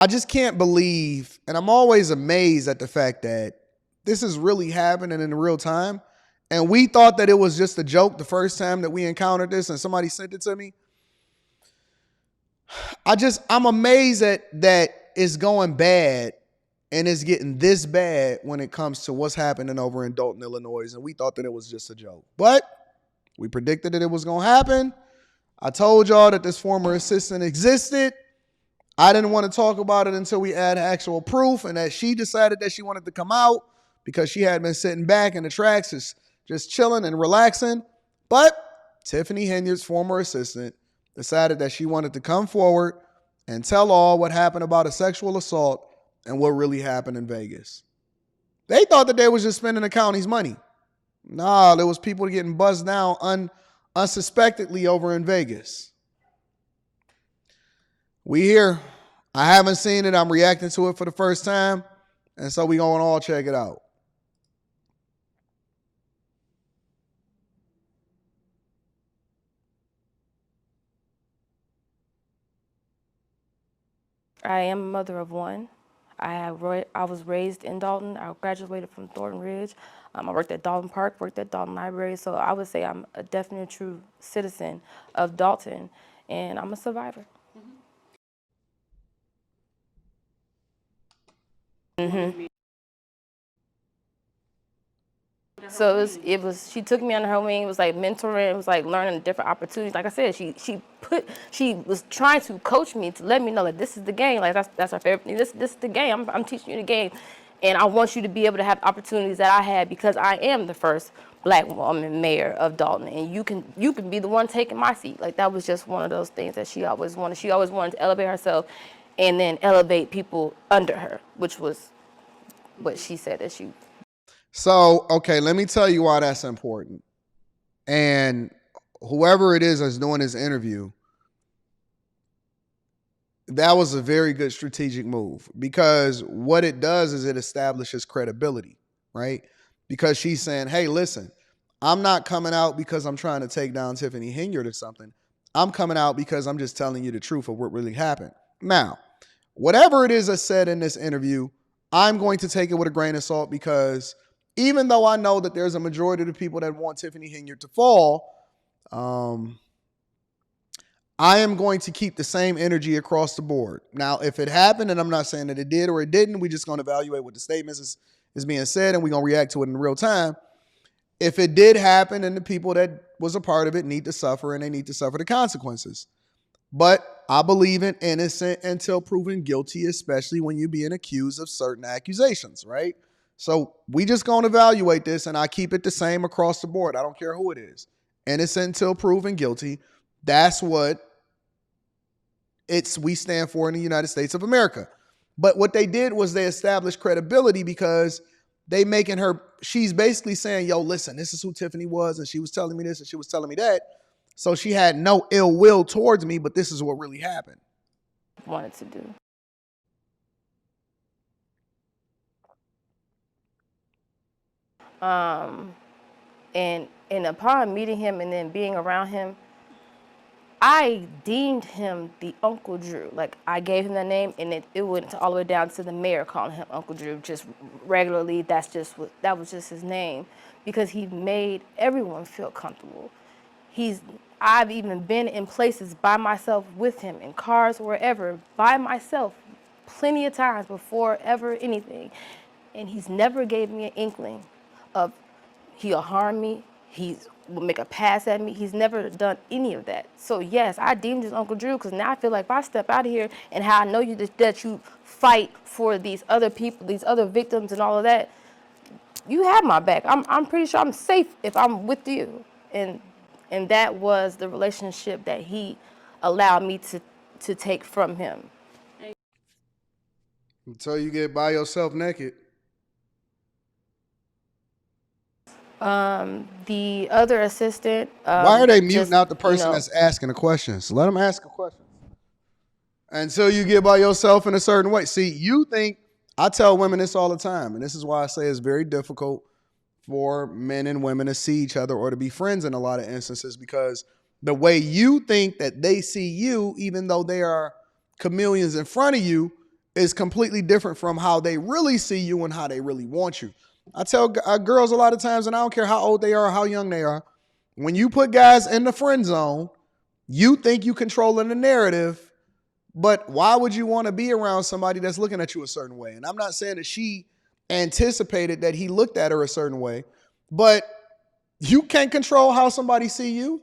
I just can't believe, and I'm always amazed at the fact that this is really happening in real time. And we thought that it was just a joke the first time that we encountered this and somebody sent it to me. I'm amazed that it's going bad and it's getting this bad when it comes to what's happening over in Dalton, Illinois. And we thought that it was just a joke. But we predicted that it was going to happen. I told y'all that this former assistant existed. I didn't want to talk about it until we had actual proof, and that she decided that she wanted to come out because she had been sitting back in the tracks just chilling and relaxing. But Tiffany Henyard's former assistant decided that she wanted to come forward and tell all what happened about a sexual assault and what really happened in Vegas. They thought that they was just spending the county's money. Nah, there was people getting buzzed down unsuspectedly over in Vegas. We here. I haven't seen it. I'm reacting to it for the first time. And so we going to all check it out. I am a mother of one. I was raised in Dalton. I graduated from Thornton Ridge. I worked at Dalton Park, worked at Dalton Library. So I would say I'm a definite true citizen of Dalton, and I'm a survivor. Mm-hmm. So she took me under her wing. It was like mentoring. It was like learning different opportunities. Like I said, she was trying to coach me to let me know that this is the game. Like that's our favorite thing. This is the game. I'm teaching you the game, and I want you to be able to have opportunities that I had because I am the first Black woman mayor of Dalton, and you can be the one taking my seat. Like that was just one of those things that she always wanted. She always wanted to elevate herself, and then elevate people under her, which was what she said that she. So, okay, let me tell you why that's important. And whoever it is that's doing this interview, that was a very good strategic move, because what it does is it establishes credibility, right? Because she's saying, hey, listen, I'm not coming out because I'm trying to take down Tiffany Henyard or something. I'm coming out because I'm just telling you the truth of what really happened. Now, whatever it is I said in this interview, I'm going to take it with a grain of salt, because even though I know that there's a majority of the people that want Tiffany Henyard to fall, I am going to keep the same energy across the board. Now, if it happened, and I'm not saying that it did or it didn't, we're just going to evaluate what the statements is being said, and we're going to react to it in real time. If it did happen, and the people that was a part of it need to suffer, and they need to suffer the consequences. But I believe in innocent until proven guilty, especially when you're being accused of certain accusations, right? So we just going to evaluate this, and I keep it the same across the board. I don't care who it is. Innocent until proven guilty. That's what we stand for in the United States of America. But what they did was they established credibility, because they making her, she's basically saying, yo, listen, this is who Tiffany was, and she was telling me this and she was telling me that. So she had no ill will towards me, but this is what really happened. Wanted to do. And upon meeting him and then being around him, I deemed him the Uncle Drew. Like, I gave him that name, and it went all the way down to the mayor calling him Uncle Drew just regularly. That was just his name, because he made everyone feel comfortable. I've even been in places by myself with him, in cars, wherever, by myself, plenty of times before ever anything. And he's never gave me an inkling of he'll harm me, he will make a pass at me. He's never done any of that. So yes, I deemed his Uncle Drew, because now I feel like if I step out of here and how I know you that you fight for these other people, these other victims and all of that, you have my back. I'm pretty sure I'm safe if I'm with you. And that was the relationship that he allowed me to take from him. Until you get by yourself naked. The other assistant. Why are they muting out the person that's asking the questions? Let them ask a question. Until you get by yourself in a certain way. See, you think, I tell women this all the time, and this is why I say it's very difficult for men and women to see each other or to be friends in a lot of instances, because the way you think that they see you, even though they are chameleons in front of you, is completely different from how they really see you and how they really want you. I tell girls a lot of times, and I don't care how old they are or how young they are, when you put guys in the friend zone, you think you controlling the narrative, but why would you want to be around somebody that's looking at you a certain way? And I'm not saying that she anticipated that he looked at her a certain way, but you can't control how somebody see you.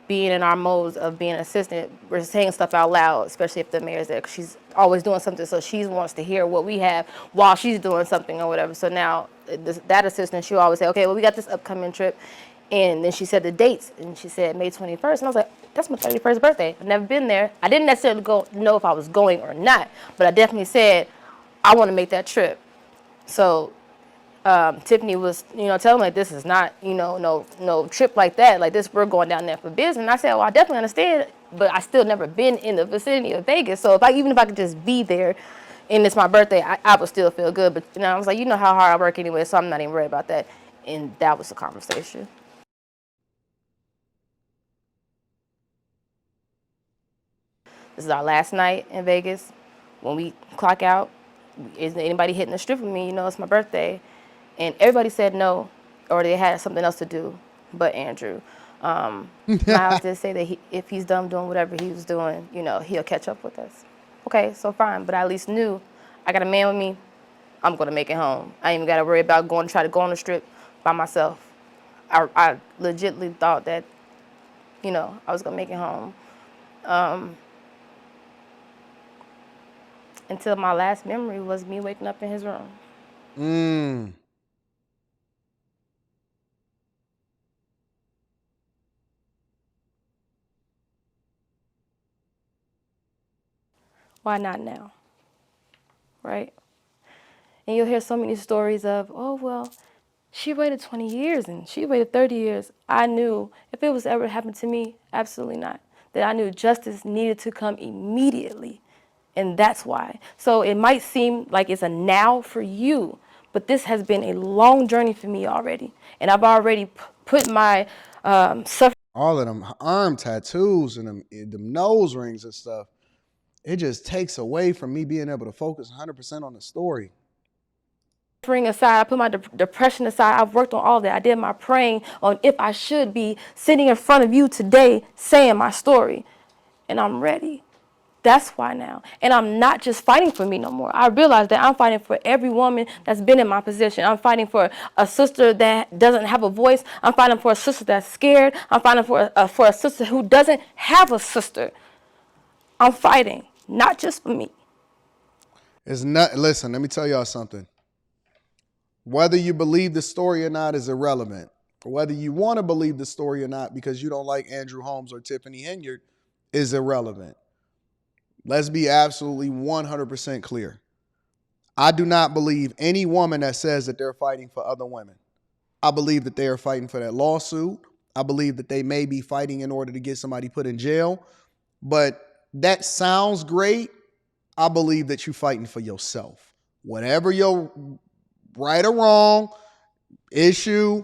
Being in our modes of being an assistant, we're saying stuff out loud, especially if the mayor's there, 'cause she's always doing something, so she wants to hear what we have while she's doing something or whatever. So now that assistant, she'll always say, okay, well, we got this upcoming trip. And then she said the dates, and she said May 21st. And I was like, that's my 31st birthday. I've never been there. I didn't necessarily know if I was going or not, but I definitely said, I want to make that trip. So Tiffany was, telling me, like, this is not, no trip like that. Like this, we're going down there for business. And I said, well, I definitely understand, but I still never been in the vicinity of Vegas. So even if I could just be there, and it's my birthday, I would still feel good. But I was like, you know how hard I work anyway, so I'm not even worried about that. And that was the conversation. This is our last night in Vegas. When we clock out, isn't anybody hitting the strip with me? It's my birthday. And everybody said no, or they had something else to do, but Andrew. Miles did say that if he's done doing whatever he was doing, he'll catch up with us. Okay, so fine, but I at least knew I got a man with me, I'm gonna make it home. I ain't even gotta worry about try to go on the strip by myself. I legitimately thought that, I was gonna make it home. Until my last memory was me waking up in his room. Why not now? Right? And you'll hear so many stories of, oh, well, she waited 20 years and she waited 30 years. I knew if it was ever to happen to me, absolutely not. That I knew justice needed to come immediately. And that's why. So it might seem like it's a now for you, but this has been a long journey for me already. And I've already put my suffering. All of them arm tattoos and them nose rings and stuff, it just takes away from me being able to focus 100% on the story. Aside, I put my depression aside. I've worked on all that. I did my praying on if I should be sitting in front of you today saying my story. And I'm ready. That's why now. And I'm not just fighting for me no more. I realize that I'm fighting for every woman that's been in my position. I'm fighting for a sister that doesn't have a voice. I'm fighting for a sister that's scared. I'm fighting for a sister who doesn't have a sister. I'm fighting, not just for me. It's not. Listen, let me tell y'all something. Whether you believe the story or not is irrelevant. Whether you want to believe the story or not because you don't like Andrew Holmes or Tiffany Henyard is irrelevant. Let's be absolutely 100% clear. I do not believe any woman that says that they're fighting for other women. I believe that they are fighting for that lawsuit. I believe that they may be fighting in order to get somebody put in jail. But that sounds great. I believe that you're fighting for yourself. Whatever your right or wrong issue,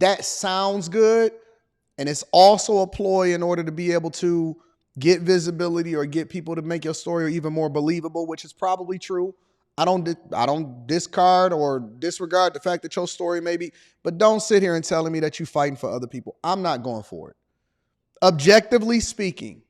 that sounds good. And it's also a ploy in order to be able to get visibility or get people to make your story even more believable, which is probably true. I don't discard or disregard the fact that your story may be, but don't sit here and telling me that you're fighting for other people. I'm not going for it. Objectively speaking,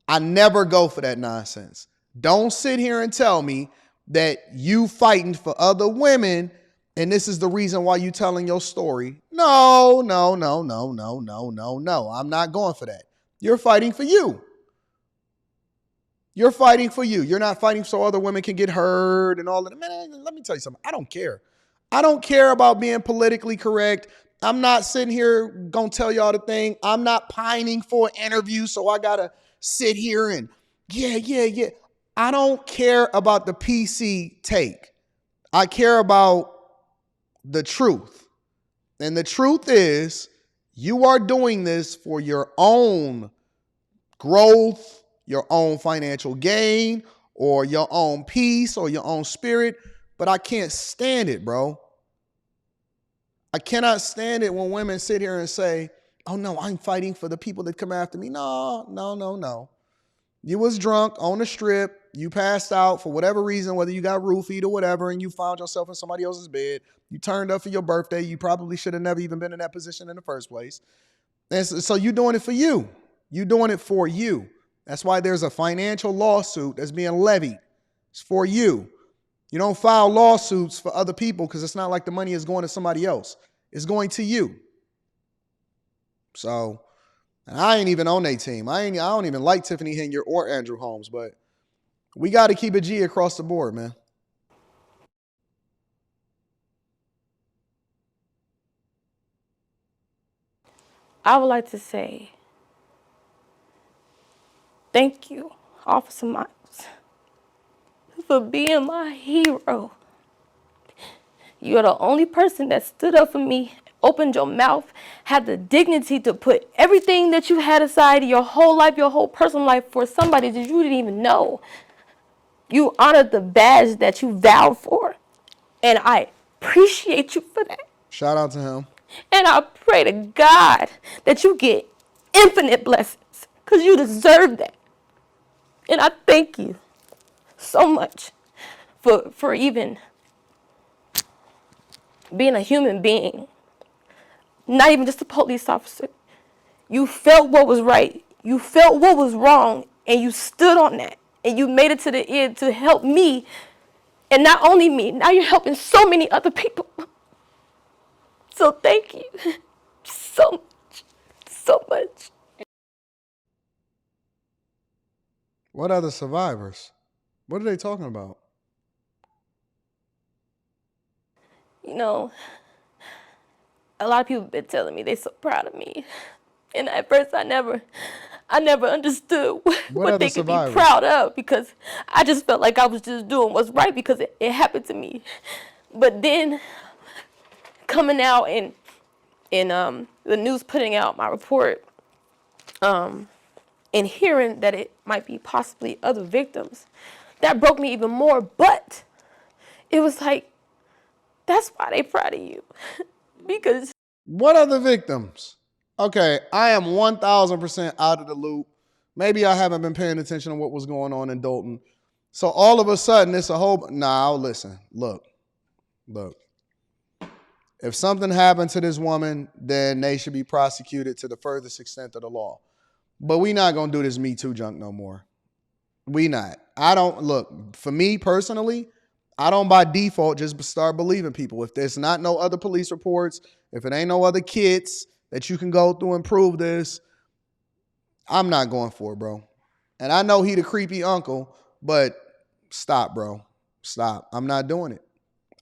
I never go for that nonsense. Don't sit here and tell me that you fighting for other women and this is the reason why you telling your story. No. I'm not going for that. You're fighting for you. You're fighting for you. You're not fighting so other women can get heard and all of that. Man, let me tell you something. I don't care. I don't care about being politically correct. I'm not sitting here going to tell y'all the thing. I'm not pining for an interview, so I got to sit here and yeah. I don't care about the PC take. I care about the truth. And the truth is, you are doing this for your own growth, your own financial gain, or your own peace, or your own spirit. But I can't stand it, bro. I cannot stand it when women sit here and say, oh no, I'm fighting for the people that come after me. No. You was drunk on the strip. You passed out for whatever reason, whether you got roofied or whatever, and you found yourself in somebody else's bed. You turned up for your birthday. You probably should have never even been in that position in the first place. And so you're doing it for you. You're doing it for you. That's why there's a financial lawsuit that's being levied. It's for you. You don't file lawsuits for other people because it's not like the money is going to somebody else. It's going to you. So, and I ain't even on their team. I don't even like Tiffany Henyard or Andrew Holmes, but we got to keep it G across the board, man. I would like to say thank you, Officer Miles, for being my hero. You're the only person that stood up for me, opened your mouth, had the dignity to put everything that you had aside, your whole life, your whole personal life, for somebody that you didn't even know. You honored the badge that you vowed for, and I appreciate you for that. Shout out to him. And I pray to God that you get infinite blessings, because you deserve that. And I thank you so much for even being a human being, not even just a police officer. You felt what was right. You felt what was wrong, and you stood on that. And you made it to the end to help me. And not only me, now you're helping so many other people. So thank you so much, so much. What other survivors? What are they talking about? You know, a lot of people have been telling me they're so proud of me. And at first I never understood what they could be proud of, because I just felt like I was just doing what's right because it happened to me. But then coming out and the news putting out my report, and hearing that it might be possibly other victims, that broke me even more. But it was like, that's why they proud of you. Because what other victims? Okay, I am 1,000% out of the loop. Maybe I haven't been paying attention to what was going on in Dalton. So all of a sudden, it's a whole... Nah, listen. Look. If something happened to this woman, then they should be prosecuted to the furthest extent of the law. But we not going to do this Me Too junk no more. We not. I don't... Look, for me personally, I don't by default just start believing people. If there's not no other police reports, if it ain't no other kits that you can go through and prove this, I'm not going for it, bro. And I know he the creepy uncle, but stop, bro. Stop. I'm not doing it.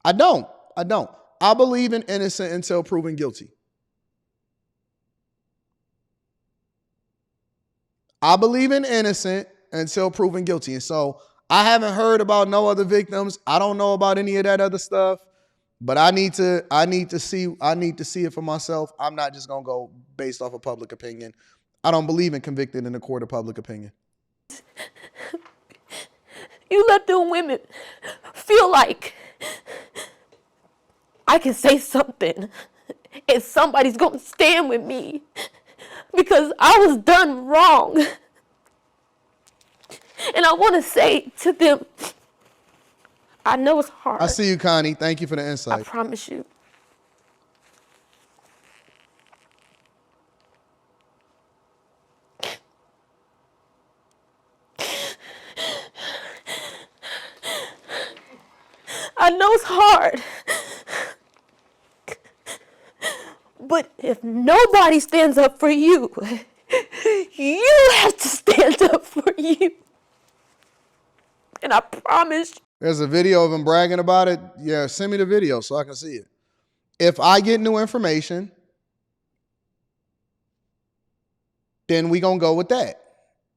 I don't. I believe in innocent until proven guilty. I believe in innocent until proven guilty. And so I haven't heard about no other victims. I don't know about any of that other stuff. But I need to see it for myself. I'm not just gonna go based off of public opinion. I don't believe in convicted in the court of public opinion. you let them women feel like I can say something and somebody's gonna stand with me because I was done wrong. And I want to say to them, I know it's hard. I see you, Connie. Thank you for the insight. I promise you. I know it's hard. But if nobody stands up for you, you have to stand up for you. And I promise you. There's a video of him bragging about it. Yeah, send me the video so I can see it. If I get new information, then we gonna go with that.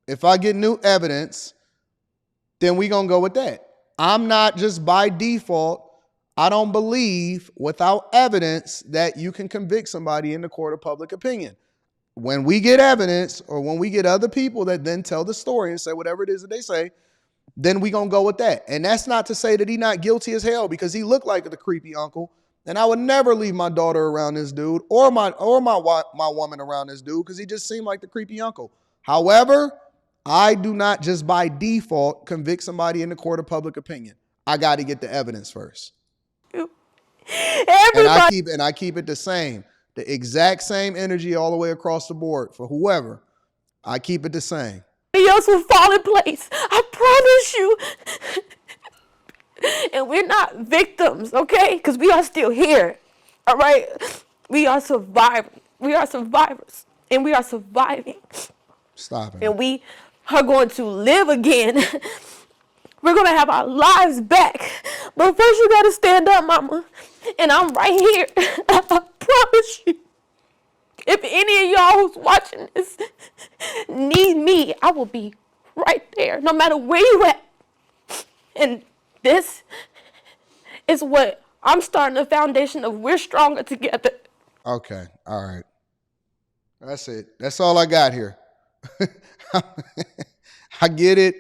If I get new evidence, then we gonna go with that. I'm not just by default. I don't believe without evidence that you can convict somebody in the court of public opinion. When we get evidence or when we get other people that then tell the story and say whatever it is that they say, then we gonna go with that. And that's not to say that he not guilty as hell, because he looked like the creepy uncle. And I would never leave my daughter around this dude or my woman around this dude because he just seemed like the creepy uncle. However, I do not just by default convict somebody in the court of public opinion. I got to get the evidence first. Everybody And I keep it the same, the exact same energy all the way across the board for whoever. I keep it the same. else will fall in place. I promise you. And we're not victims, okay? Because we are still here. All right? We are survivors. We are survivors. And we are surviving. Stop it. And we are going to live again. We're going to have our lives back. But first you got to stand up, mama. And I'm right here. I promise you. If any of y'all who's watching this need me, I will be right there, no matter where you at. And this is what I'm starting the foundation of. We're stronger together. Okay. All right. That's it. That's all I got here. I get it.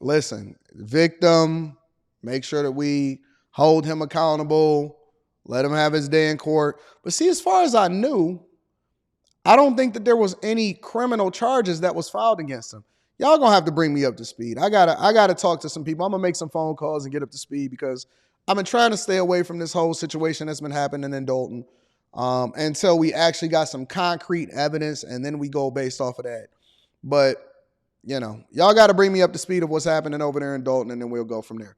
Listen, victim, make sure that we hold him accountable, let him have his day in court. But see, as far as I knew, I don't think that there was any criminal charges that was filed against him. Y'all gonna have to bring me up to speed. I gotta talk to some people. I'm gonna make some phone calls and get up to speed because I've been trying to stay away from this whole situation that's been happening in Dalton until we actually got some concrete evidence, and then we go based off of that. But, y'all got to bring me up to speed of what's happening over there in Dalton, and then we'll go from there.